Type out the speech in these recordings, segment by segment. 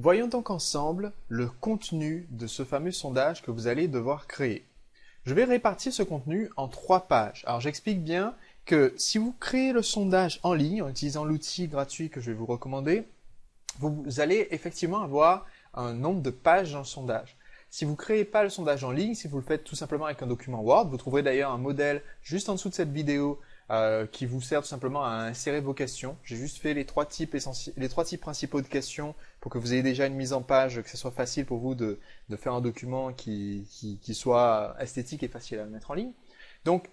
Voyons donc ensemble le contenu de ce fameux sondage que vous allez devoir créer. Je vais répartir ce contenu en 3 pages. Alors j'explique bien que si vous créez le sondage en ligne en utilisant l'outil gratuit que je vais vous recommander, vous allez effectivement avoir un nombre de pages dans le sondage. Si vous ne créez pas le sondage en ligne, si vous le faites tout simplement avec un document Word, vous trouverez d'ailleurs un modèle juste en dessous de cette vidéo qui vous sert tout simplement à insérer vos questions. J'ai juste fait les trois types principaux de questions pour que vous ayez déjà une mise en page, que ce soit facile pour vous de faire un document qui soit esthétique et facile à mettre en ligne. Donc,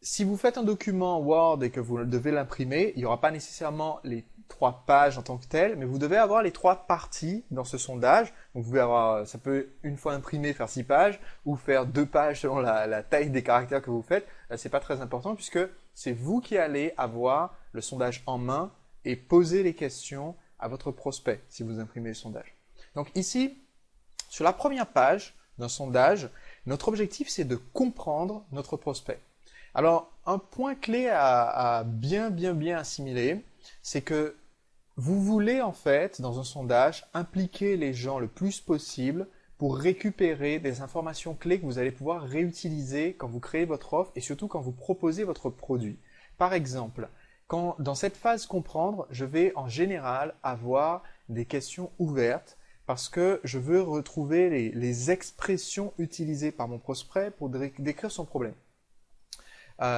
si vous faites un document Word et que vous devez l'imprimer, il n'y aura pas nécessairement les 3 pages en tant que telles, mais vous devez avoir les 3 parties dans ce sondage. Donc vous pouvez avoir, ça peut une fois imprimé faire 6 pages ou faire 2 pages selon la taille des caractères que vous faites. Là, c'est pas très important puisque c'est vous qui allez avoir le sondage en main et poser les questions à votre prospect si vous imprimez le sondage. Donc ici, sur la première page d'un sondage, notre objectif c'est de comprendre notre prospect. Alors, un point clé à bien assimiler, c'est que vous voulez en fait, dans un sondage, impliquer les gens le plus possible pour récupérer des informations clés que vous allez pouvoir réutiliser quand vous créez votre offre et surtout quand vous proposez votre produit. Par exemple, dans cette phase comprendre, je vais en général avoir des questions ouvertes parce que je veux retrouver les expressions utilisées par mon prospect pour décrire son problème.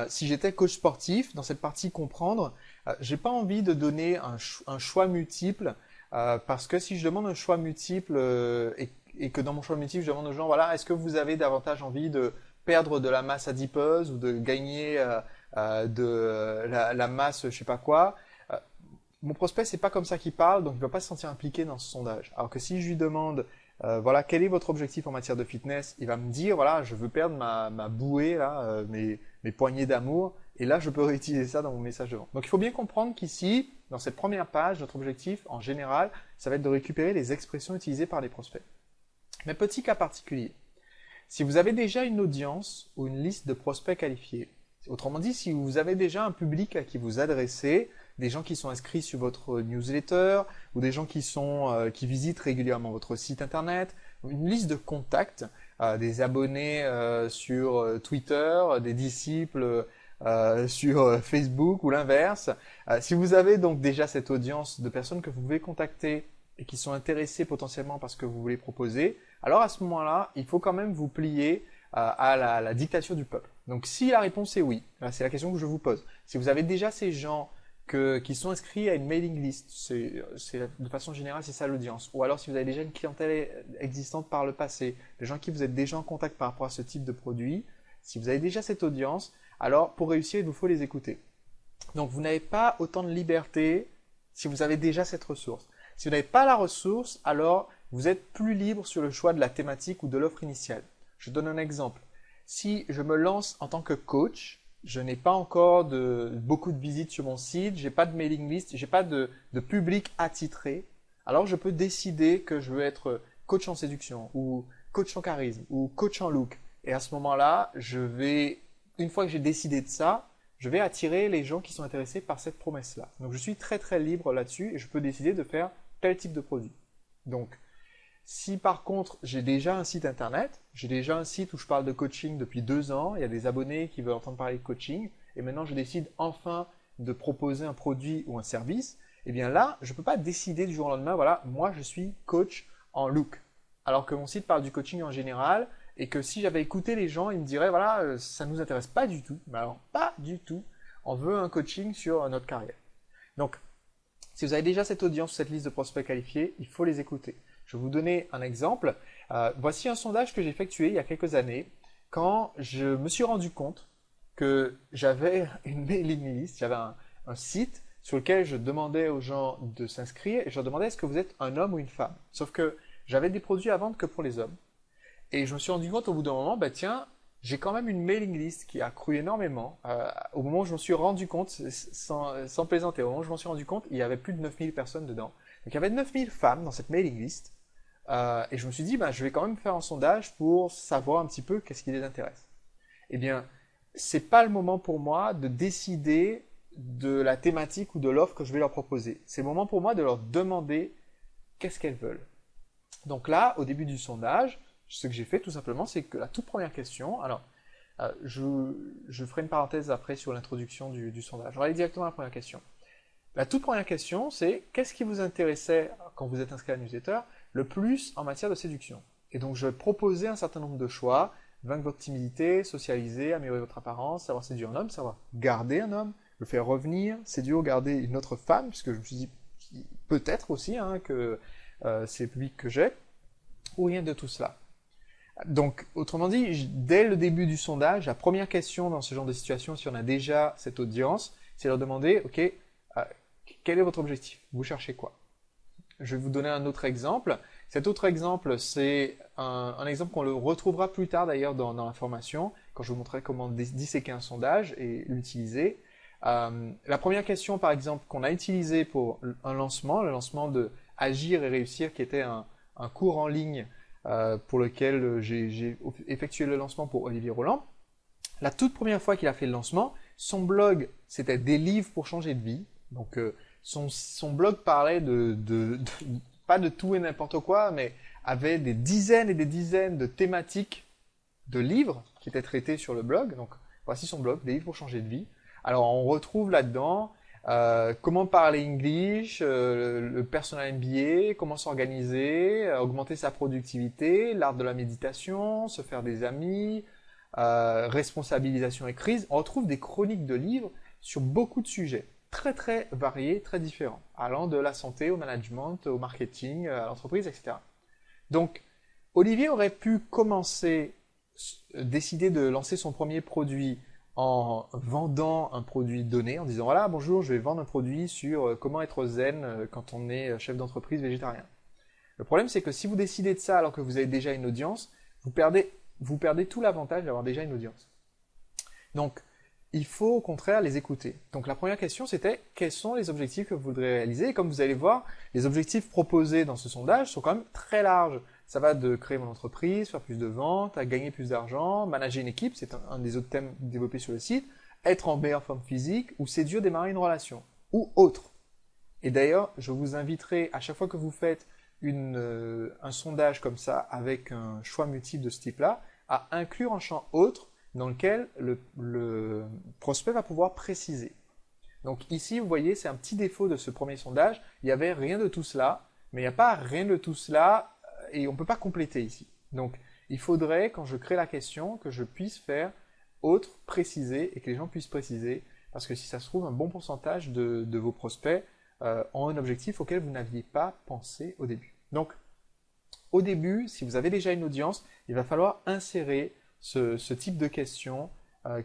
Si j'étais coach sportif, dans cette partie comprendre, j'ai pas envie de donner un choix multiple parce que si je demande un choix multiple et que dans mon choix multiple, je demande aux gens, voilà, est-ce que vous avez davantage envie de perdre de la masse adipeuse ou de gagner de la masse, je sais pas quoi, mon prospect, c'est pas comme ça qu'il parle, donc il va pas se sentir impliqué dans ce sondage. Alors que si je lui demande voilà, quel est votre objectif en matière de fitness? Il va me dire, voilà, je veux perdre ma bouée, là, mes poignées d'amour, et là, je peux réutiliser ça dans mon message de vente. Donc, il faut bien comprendre qu'ici, dans cette première page, notre objectif, en général, ça va être de récupérer les expressions utilisées par les prospects. Mais petit cas particulier, si vous avez déjà une audience ou une liste de prospects qualifiés, autrement dit, si vous avez déjà un public à qui vous adressez, des gens qui sont inscrits sur votre newsletter ou des gens qui visitent régulièrement votre site internet, une liste de contacts, des abonnés sur Twitter, des disciples sur Facebook ou l'inverse. Si vous avez donc déjà cette audience de personnes que vous pouvez contacter et qui sont intéressées potentiellement par ce que vous voulez proposer, alors à ce moment-là, il faut quand même vous plier à la dictature du peuple. Donc si la réponse est oui, c'est la question que je vous pose. Si vous avez déjà ces gens qui sont inscrits à une mailing list, de façon générale, c'est ça l'audience. Ou alors si vous avez déjà une clientèle existante par le passé, des gens qui vous êtes déjà en contact par rapport à ce type de produit, si vous avez déjà cette audience, alors pour réussir, il vous faut les écouter. Donc vous n'avez pas autant de liberté si vous avez déjà cette ressource. Si vous n'avez pas la ressource, alors vous êtes plus libre sur le choix de la thématique ou de l'offre initiale. Je donne un exemple. Si je me lance en tant que coach, je n'ai pas encore beaucoup de visites sur mon site, j'ai pas de mailing list, j'ai pas de public attitré, alors je peux décider que je veux être coach en séduction ou coach en charisme ou coach en look. Et à ce moment-là, une fois que j'ai décidé de ça, je vais attirer les gens qui sont intéressés par cette promesse-là. Donc je suis très libre là-dessus et je peux décider de faire tel type de produit. Donc, si par contre j'ai déjà un site internet, j'ai déjà un site où je parle de coaching depuis 2 ans, il y a des abonnés qui veulent entendre parler de coaching, et maintenant je décide enfin de proposer un produit ou un service, et bien là, je ne peux pas décider du jour au lendemain, voilà, moi je suis coach en look. Alors que mon site parle du coaching en général, et que si j'avais écouté les gens, ils me diraient, voilà, ça ne nous intéresse pas du tout, mais alors pas du tout, on veut un coaching sur notre carrière. Donc, si vous avez déjà cette audience, cette liste de prospects qualifiés, il faut les écouter. Je vais vous donner un exemple. Voici un sondage que j'ai effectué il y a quelques années quand je me suis rendu compte que j'avais une mailing list, j'avais un site sur lequel je demandais aux gens de s'inscrire et je leur demandais est-ce que vous êtes un homme ou une femme. Sauf que j'avais des produits à vendre que pour les hommes. Et je me suis rendu compte au bout d'un moment, bah tiens, j'ai quand même une mailing list qui a cru énormément. Au moment où je m'en suis rendu compte, sans plaisanter, au moment où je m'en suis rendu compte, il y avait plus de 9000 personnes dedans. Donc il y avait 9000 femmes dans cette mailing list. Et je me suis dit, bah, je vais quand même faire un sondage pour savoir un petit peu qu'est-ce qui les intéresse. Eh bien, c'est pas le moment pour moi de décider de la thématique ou de l'offre que je vais leur proposer. C'est le moment pour moi de leur demander qu'est-ce qu'elles veulent. Donc là, au début du sondage, ce que j'ai fait tout simplement, c'est que la toute première question, alors je ferai une parenthèse après sur l'introduction du sondage. On va aller directement à la première question. La toute première question, c'est qu'est-ce qui vous intéressait quand vous êtes inscrit à la newsletter le plus en matière de séduction? Et donc je proposais un certain nombre de choix: vaincre votre timidité, socialiser, améliorer votre apparence, savoir séduire un homme, savoir garder un homme, le faire revenir, séduire ou garder une autre femme, puisque je me suis dit peut-être aussi que c'est le public que j'ai, ou rien de tout cela. Donc, autrement dit, dès le début du sondage, la première question dans ce genre de situation, si on a déjà cette audience, c'est leur demander, ok, quel est votre objectif? Vous cherchez quoi? Je vais vous donner un autre exemple. Cet autre exemple, c'est un exemple qu'on le retrouvera plus tard d'ailleurs dans la formation, quand je vous montrerai comment disséquer un sondage et l'utiliser. La première question, par exemple, qu'on a utilisée pour un lancement, le lancement de Agir et réussir, qui était un cours en ligne pour lequel j'ai effectué le lancement pour Olivier Roland. La toute première fois qu'il a fait le lancement, son blog, c'était des livres pour changer de vie. Donc, son blog parlait pas de tout et n'importe quoi, mais avait des dizaines et des dizaines de thématiques de livres qui étaient traités sur le blog. Donc, voici son blog, des livres pour changer de vie. Alors, on retrouve là-dedans comment parler English, le personal MBA, comment s'organiser, augmenter sa productivité, l'art de la méditation, se faire des amis, responsabilisation et crise. On retrouve des chroniques de livres sur beaucoup de sujets, très très variés, très différents, allant de la santé au management, au marketing, à l'entreprise, etc. Donc, Olivier aurait pu décider de lancer son premier produit en vendant un produit donné, en disant voilà, bonjour, je vais vendre un produit sur comment être zen quand on est chef d'entreprise végétarien. Le problème, c'est que si vous décidez de ça alors que vous avez déjà une audience, vous perdez tout l'avantage d'avoir déjà une audience. Donc, il faut au contraire les écouter. Donc, la première question, c'était quels sont les objectifs que vous voudrez réaliser? Et comme vous allez voir, les objectifs proposés dans ce sondage sont quand même très larges. Ça va de créer mon entreprise, faire plus de ventes, à gagner plus d'argent, manager une équipe, c'est un des autres thèmes développés sur le site, être en meilleure forme physique, ou séduire, démarrer une relation, ou autre. Et d'ailleurs, je vous inviterai, à chaque fois que vous faites un sondage comme ça, avec un choix multiple de ce type-là, à inclure un champ autre dans lequel le prospect va pouvoir préciser. Donc ici, vous voyez, c'est un petit défaut de ce premier sondage. Il n'y avait rien de tout cela, mais il n'y a pas rien de tout cela et on ne peut pas compléter ici. Donc il faudrait, quand je crée la question, que je puisse faire autre, préciser et que les gens puissent préciser, parce que si ça se trouve, un bon pourcentage de vos prospects ont un objectif auquel vous n'aviez pas pensé au début. Donc au début, si vous avez déjà une audience, il va falloir insérer ce type de question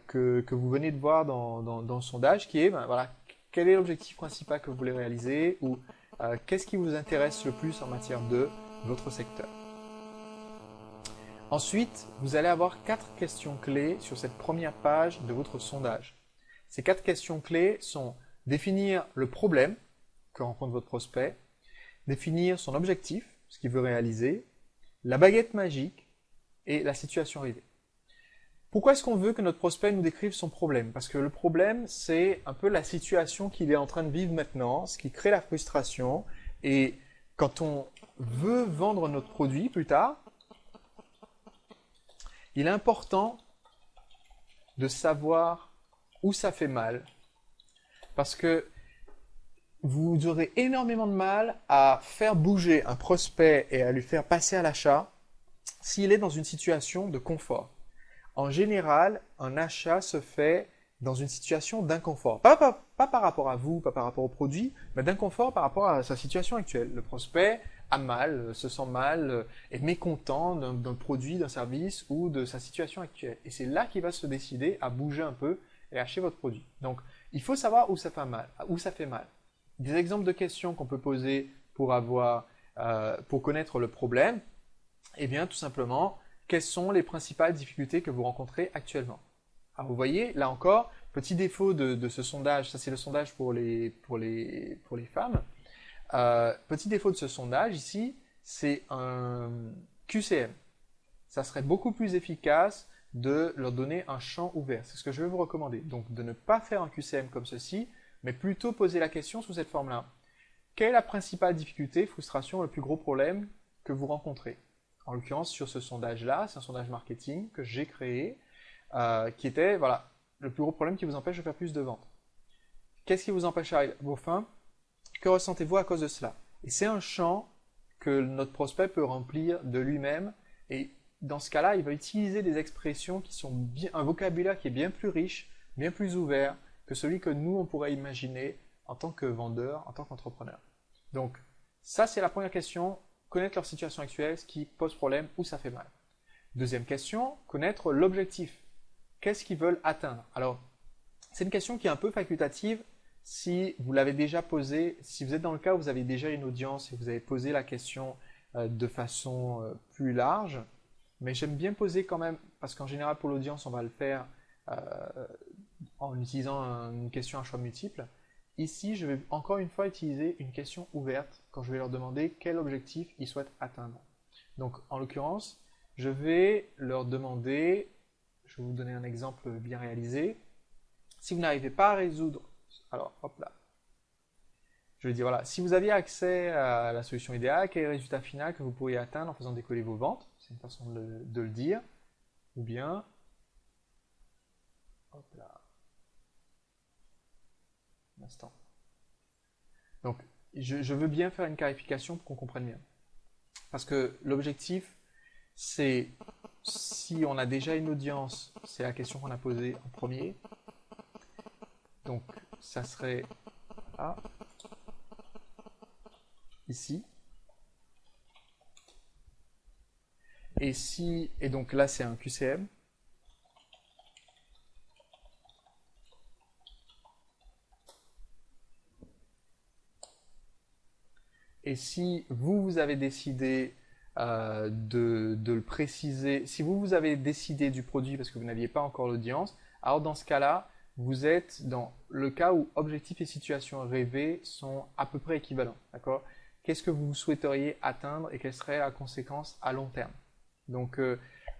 que vous venez de voir dans le sondage, qui est, voilà, quel est l'objectif principal que vous voulez réaliser, ou qu'est-ce qui vous intéresse le plus en matière de votre secteur. Ensuite, vous allez avoir 4 questions clés sur cette première page de votre sondage. Ces 4 questions clés sont définir le problème que rencontre votre prospect, définir son objectif, ce qu'il veut réaliser, la baguette magique et la situation rêvée. Pourquoi est-ce qu'on veut que notre prospect nous décrive son problème? Parce que le problème, c'est un peu la situation qu'il est en train de vivre maintenant, ce qui crée la frustration. Et quand on veut vendre notre produit plus tard, il est important de savoir où ça fait mal. Parce que vous aurez énormément de mal à faire bouger un prospect et à lui faire passer à l'achat s'il est dans une situation de confort. En général, un achat se fait dans une situation d'inconfort. Pas par rapport à vous, pas par rapport au produit, mais d'inconfort par rapport à sa situation actuelle. Le prospect a mal, se sent mal, est mécontent d'un produit, d'un service ou de sa situation actuelle. Et c'est là qu'il va se décider à bouger un peu et acheter votre produit. Donc, il faut savoir où ça fait mal. Des exemples de questions qu'on peut poser pour connaître le problème, eh bien, tout simplement, quelles sont les principales difficultés que vous rencontrez actuellement? Alors, vous voyez, là encore, petit défaut de ce sondage, ça c'est le sondage pour les femmes. Petit défaut de ce sondage ici, c'est un QCM. Ça serait beaucoup plus efficace de leur donner un champ ouvert. C'est ce que je vais vous recommander. Donc, de ne pas faire un QCM comme ceci, mais plutôt poser la question sous cette forme-là. Quelle est la principale difficulté, frustration, le plus gros problème que vous rencontrez. En l'occurrence, sur ce sondage-là, c'est un sondage marketing que j'ai créé, qui était, voilà, le plus gros problème qui vous empêche de faire plus de ventes. Qu'est-ce qui vous empêche d'arriver à vos fins? Que ressentez-vous à cause de cela? Et c'est un champ que notre prospect peut remplir de lui-même. Et dans ce cas-là, il va utiliser des expressions qui sont bien, un vocabulaire qui est bien plus riche, bien plus ouvert que celui que nous, on pourrait imaginer en tant que vendeur, en tant qu'entrepreneur. Donc, ça, c'est la première question. Connaître leur situation actuelle, ce qui pose problème, où ça fait mal. Deuxième question, connaître l'objectif. Qu'est-ce qu'ils veulent atteindre? Alors, c'est une question qui est un peu facultative si vous l'avez déjà posée, si vous êtes dans le cas où vous avez déjà une audience et vous avez posé la question de façon plus large. Mais j'aime bien poser quand même, parce qu'en général pour l'audience, on va le faire en utilisant une question à choix multiple. Ici, je vais encore une fois utiliser une question ouverte quand je vais leur demander quel objectif ils souhaitent atteindre. Donc, en l'occurrence, je vais leur demander, je vais vous donner un exemple bien réalisé. Si vous n'arrivez pas à résoudre, alors hop là, je vais dire voilà, si vous aviez accès à la solution idéale, quel est le résultat final que vous pourriez atteindre en faisant décoller vos ventes? C'est une façon de le dire. Ou bien, hop là, un instant. Donc, je veux bien faire une clarification pour qu'on comprenne bien. Parce que l'objectif, c'est, si on a déjà une audience, c'est la question qu'on a posée en premier. Donc, ça serait là, ici. Et donc là, c'est un QCM. Et si vous avez décidé de le préciser, si vous avez décidé du produit parce que vous n'aviez pas encore l'audience, alors dans ce cas-là, vous êtes dans le cas où objectif et situation rêvée sont à peu près équivalents. D'accord? Qu'est-ce que vous souhaiteriez atteindre et quelle serait la conséquence à long terme? Donc,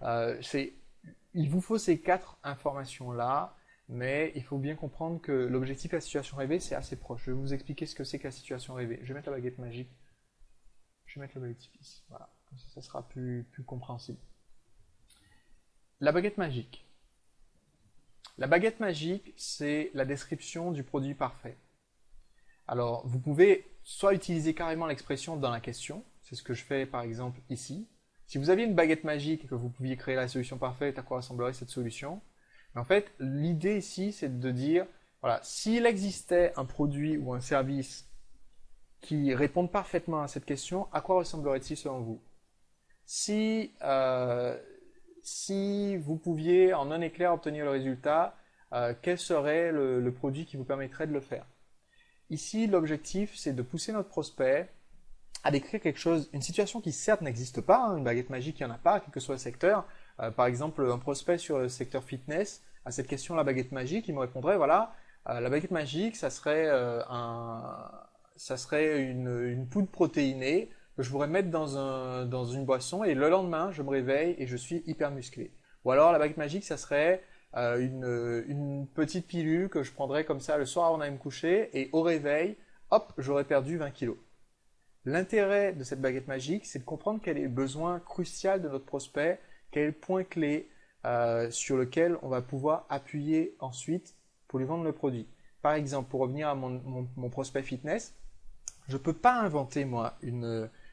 il vous faut ces 4 informations-là, mais il faut bien comprendre que l'objectif et la situation rêvée, c'est assez proche. Je vais vous expliquer ce que c'est que la situation rêvée. Je vais mettre la baguette magique. Je vais mettre l'objectif ici. Voilà, comme ça sera plus compréhensible. La baguette magique. La baguette magique, c'est la description du produit parfait. Alors, vous pouvez soit utiliser carrément l'expression dans la question, c'est ce que je fais par exemple ici. Si vous aviez une baguette magique et que vous pouviez créer la solution parfaite, à quoi ressemblerait cette solution? Mais en fait, l'idée ici, c'est de dire, voilà, s'il existait un produit ou un service qui répondent parfaitement à cette question, à quoi ressemblerait-il selon vous? Si vous pouviez en un éclair obtenir le résultat, quel serait le produit qui vous permettrait de le faire? Ici, l'objectif, c'est de pousser notre prospect à décrire quelque chose, une situation qui certes n'existe pas, hein, une baguette magique, il n'y en a pas, quel que soit le secteur. Par exemple, un prospect sur le secteur fitness, à cette question, la baguette magique, il me répondrait, voilà, la baguette magique, ça serait une poudre protéinée que je pourrais mettre dans une boisson et le lendemain, je me réveille et je suis hyper musclé. Ou alors, la baguette magique, ça serait une petite pilule que je prendrais comme ça le soir avant d'aller me coucher et au réveil, hop, j'aurais perdu 20 kilos. L'intérêt de cette baguette magique, c'est de comprendre quel est le besoin crucial de notre prospect, quel est le point clé sur lequel on va pouvoir appuyer ensuite pour lui vendre le produit. Par exemple, pour revenir à mon prospect fitness, je ne peux pas inventer, moi,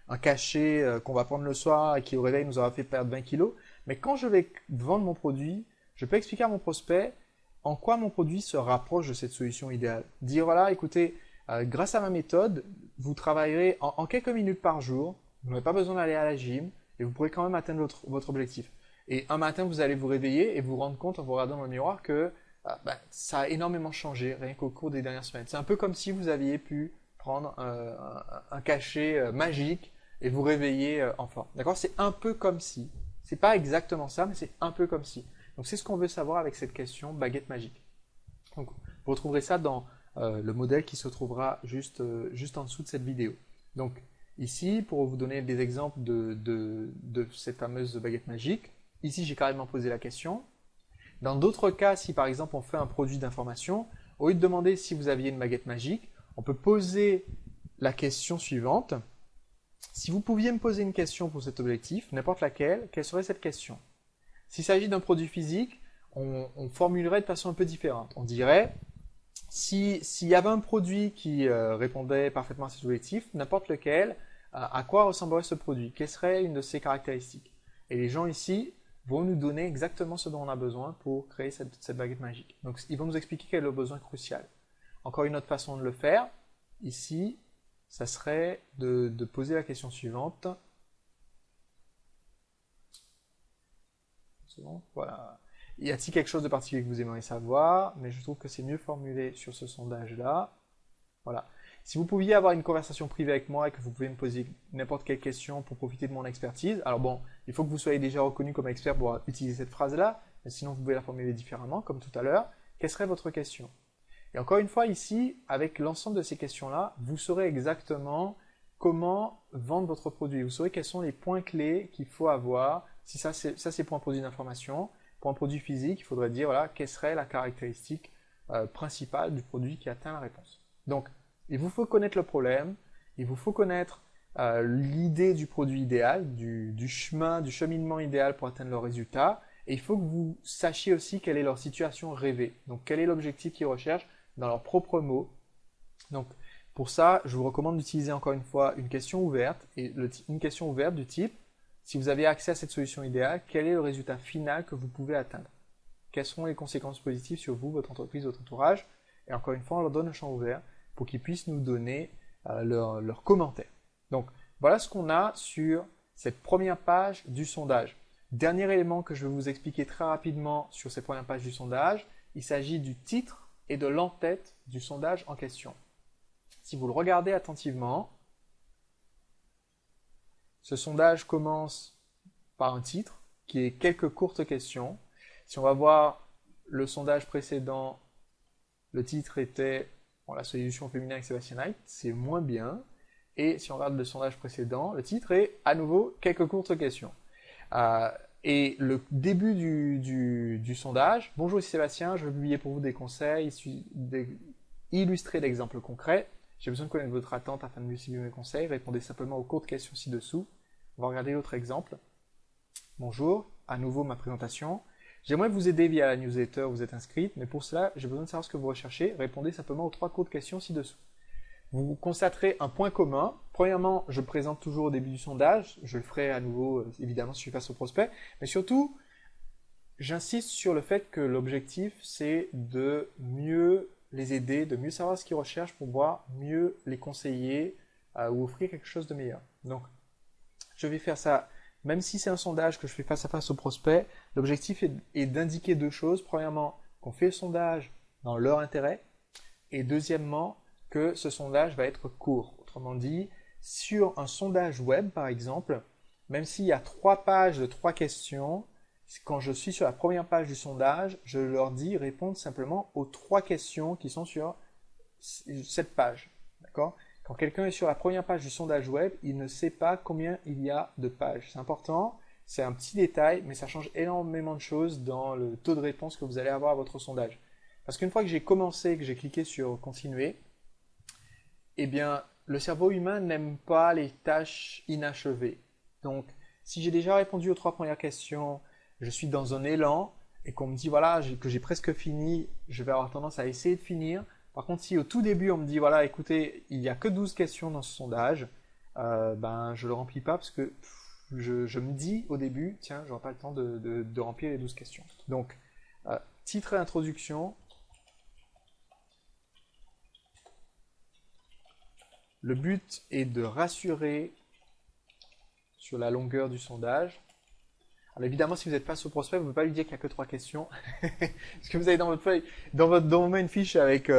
un cachet qu'on va prendre le soir et qui au réveil nous aura fait perdre 20 kilos, mais quand je vais vendre mon produit, je peux expliquer à mon prospect en quoi mon produit se rapproche de cette solution idéale. Dire, voilà, écoutez, grâce à ma méthode, vous travaillerez en quelques minutes par jour, vous n'avez pas besoin d'aller à la gym, et vous pourrez quand même atteindre votre objectif. Et un matin, vous allez vous réveiller et vous rendre compte en vous regardant dans le miroir que ça a énormément changé, rien qu'au cours des dernières semaines. C'est un peu comme si vous aviez pu prendre un cachet magique et vous réveiller en forme. D'accord? C'est un peu comme si. C'est pas exactement ça, mais c'est un peu comme si. Donc c'est ce qu'on veut savoir avec cette question baguette magique. Donc vous retrouverez ça dans le modèle qui se trouvera juste en dessous de cette vidéo. Donc ici, pour vous donner des exemples de cette fameuse baguette magique, ici j'ai carrément posé la question. Dans d'autres cas, si par exemple on fait un produit d'information, au lieu de demander si vous aviez une baguette magique, on peut poser la question suivante. Si vous pouviez me poser une question pour cet objectif, n'importe laquelle, quelle serait cette question? S'il s'agit d'un produit physique, on formulerait de façon un peu différente. On dirait, s'il y avait un produit qui répondait parfaitement à cet objectif, n'importe lequel, à quoi ressemblerait ce produit? Quelle serait une de ses caractéristiques? Et les gens ici vont nous donner exactement ce dont on a besoin pour créer cette baguette magique. Donc ils vont nous expliquer quel est le besoin crucial. Encore une autre façon de le faire, ici, ça serait de poser la question suivante. Voilà. Y a-t-il quelque chose de particulier que vous aimeriez savoir? Mais je trouve que c'est mieux formulé sur ce sondage-là. Voilà. Si vous pouviez avoir une conversation privée avec moi et que vous pouvez me poser n'importe quelle question pour profiter de mon expertise, alors bon, il faut que vous soyez déjà reconnu comme expert pour utiliser cette phrase-là, mais sinon vous pouvez la formuler différemment, comme tout à l'heure. Quelle serait votre question? Et encore une fois, ici, avec l'ensemble de ces questions-là, vous saurez exactement comment vendre votre produit. Vous saurez quels sont les points clés qu'il faut avoir. Si ça c'est pour un produit d'information. Pour un produit physique, il faudrait dire voilà, quelle serait la caractéristique principale du produit qui atteint la réponse. Donc, il vous faut connaître le problème, il vous faut connaître l'idée du produit idéal, du cheminement idéal pour atteindre le résultat, et il faut que vous sachiez aussi quelle est leur situation rêvée. Donc, quel est l'objectif qu'ils recherchent dans leurs propres mots. Donc, pour ça, je vous recommande d'utiliser encore une fois une question ouverte, et une question ouverte du type si vous avez accès à cette solution idéale, quel est le résultat final que vous pouvez atteindre? Quelles seront les conséquences positives sur vous, votre entreprise, votre entourage? Et encore une fois, on leur donne un champ ouvert pour qu'ils puissent nous donner leurs commentaires. Donc, voilà ce qu'on a sur cette première page du sondage. Dernier élément que je vais vous expliquer très rapidement sur cette première page du sondage, il s'agit du titre et de l'entête du sondage en question. Si vous le regardez attentivement, ce sondage commence par un titre qui est quelques courtes questions. Si on va voir le sondage précédent, le titre était la solution féminine avec Sébastien Knight, c'est moins bien. Et si on regarde le sondage précédent, le titre est à nouveau quelques courtes questions. Et le début du sondage, bonjour, ici Sébastien, je vais publier pour vous des conseils illustrés d'exemples concrets. J'ai besoin de connaître votre attente afin de mieux suivre mes conseils. Répondez simplement aux courtes questions ci-dessous. On va regarder l'autre exemple. Bonjour, à nouveau ma présentation. J'aimerais vous aider via la newsletter où vous êtes inscrite, mais pour cela, j'ai besoin de savoir ce que vous recherchez. Répondez simplement aux 3 courtes questions ci-dessous. Vous constaterez un point commun. Premièrement, je présente toujours au début du sondage. Je le ferai à nouveau, évidemment, si je suis face au prospect. Mais surtout, j'insiste sur le fait que l'objectif, c'est de mieux les aider, de mieux savoir ce qu'ils recherchent pour pouvoir mieux les conseiller ou offrir quelque chose de meilleur. Donc, je vais faire ça, même si c'est un sondage que je fais face à face au prospect, l'objectif est d'indiquer 2 choses. Premièrement, qu'on fait le sondage dans leur intérêt. Et deuxièmement, que ce sondage va être court. Autrement dit, sur un sondage web, par exemple, même s'il y a 3 pages de 3 questions, quand je suis sur la première page du sondage, je leur dis répondre simplement aux 3 questions qui sont sur cette page. D'accord? Quand quelqu'un est sur la première page du sondage web, il ne sait pas combien il y a de pages. C'est important, c'est un petit détail, mais ça change énormément de choses dans le taux de réponse que vous allez avoir à votre sondage. Parce qu'une fois que j'ai commencé, que j'ai cliqué sur continuer, eh bien, le cerveau humain n'aime pas les tâches inachevées. Donc, si j'ai déjà répondu aux 3 premières questions, je suis dans un élan, et qu'on me dit, voilà, que j'ai presque fini, je vais avoir tendance à essayer de finir. Par contre, si au tout début, on me dit, voilà, écoutez, il n'y a que 12 questions dans ce sondage, ben, je ne le remplis pas parce que je me dis au début, tiens, je n'aurai pas le temps de remplir les 12 questions. Donc, titre et introduction. Le but est de rassurer sur la longueur du sondage. Alors évidemment, si vous n'êtes pas au prospect, vous ne pouvez pas lui dire qu'il n'y a que 3 questions. Parce que vous avez dans votre feuille, dans vos mains une fiche avec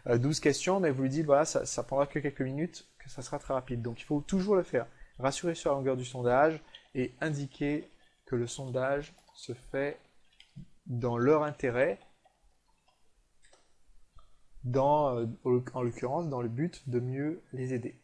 12 questions, mais vous lui dites, voilà, ça prendra que quelques minutes, que ça sera très rapide. Donc il faut toujours le faire. Rassurer sur la longueur du sondage et indiquer que le sondage se fait dans leur intérêt, en l'occurrence dans le but de mieux les aider.